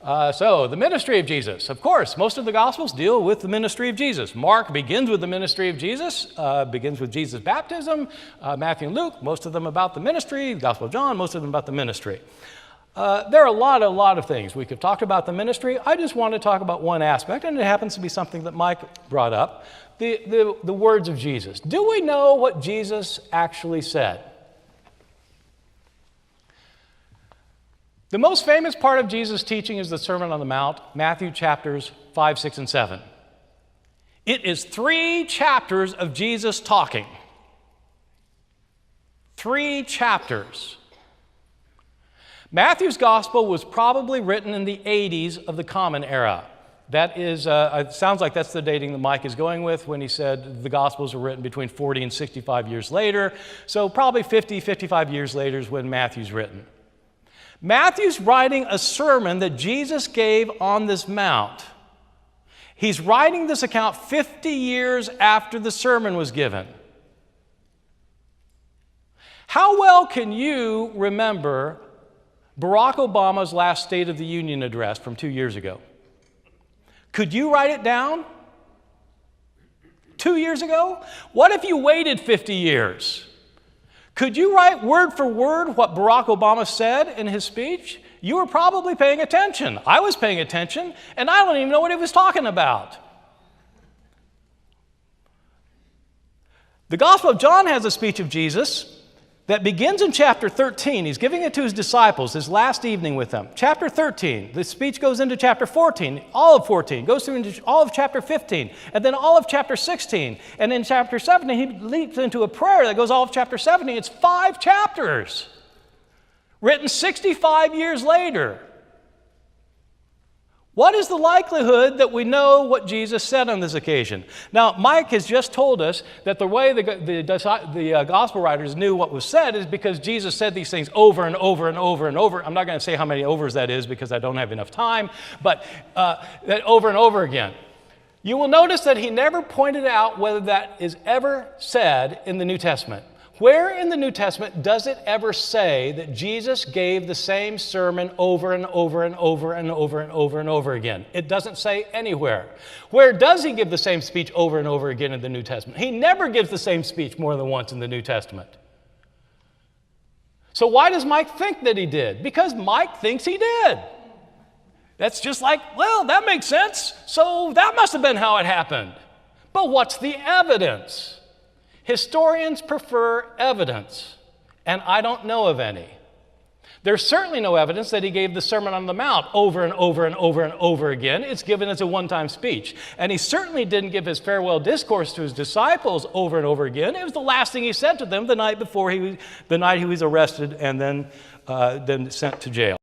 So the ministry of Jesus. Of course, most of the Gospels deal with the ministry of Jesus. Mark begins with the ministry of Jesus, begins with Jesus' baptism. Matthew and Luke, most of them about the ministry. The Gospel of John, most of them about the ministry. There are a lot of things we could talk about the ministry. I just want to talk about one aspect, and it happens to be something that Mike brought up, the words of Jesus. Do we know what Jesus actually said? The most famous part of Jesus' teaching is the Sermon on the Mount, Matthew chapters 5, 6, and 7. It is 3 chapters of Jesus talking. 3 chapters. Matthew's gospel was probably written in the 80s of the Common Era. That is, it sounds like that's the dating that Mike is going with when he said the Gospels were written between 40 and 65 years later. So probably 50, 55 years later is when Matthew's written. Matthew's writing a sermon that Jesus gave on this mount. He's writing this account 50 years after the sermon was given. How well can you remember Barack Obama's last State of the Union address from 2 years ago? Could you write it down? 2 years ago? What if you waited 50 years? Could you write word for word what Barack Obama said in his speech? You were probably paying attention. I was paying attention, and I don't even know what he was talking about. The Gospel of John has a speech of Jesus that begins in chapter 13. He's giving it to his disciples, his last evening with them. Chapter 13, the speech goes into chapter 14, all of 14, goes through into all of chapter 15, and then all of chapter 16. And in chapter 17, he leaps into a prayer that goes all of chapter 17. It's 5 chapters, written 65 years later. What is the likelihood that we know what Jesus said on this occasion? Now, Mike has just told us that the way the gospel writers knew what was said is because Jesus said these things over and over and over and over. I'm not going to say how many overs that is because I don't have enough time, but that over and over again. You will notice that he never pointed out whether that is ever said in the New Testament. Where in the New Testament does it ever say that Jesus gave the same sermon over and over and over and over and over and over again? It doesn't say anywhere. Where does he give the same speech over and over again in the New Testament? He never gives the same speech more than once in the New Testament. So why does Mike think that he did? Because Mike thinks he did. That's just like, well, that makes sense. So that must have been how it happened. But what's the evidence? Historians prefer evidence, and I don't know of any. There's certainly no evidence that he gave the Sermon on the Mount over and over and over and over again. It's given as a one-time speech. And he certainly didn't give his farewell discourse to his disciples over and over again. It was the last thing he said to them the night he was arrested and then sent to jail.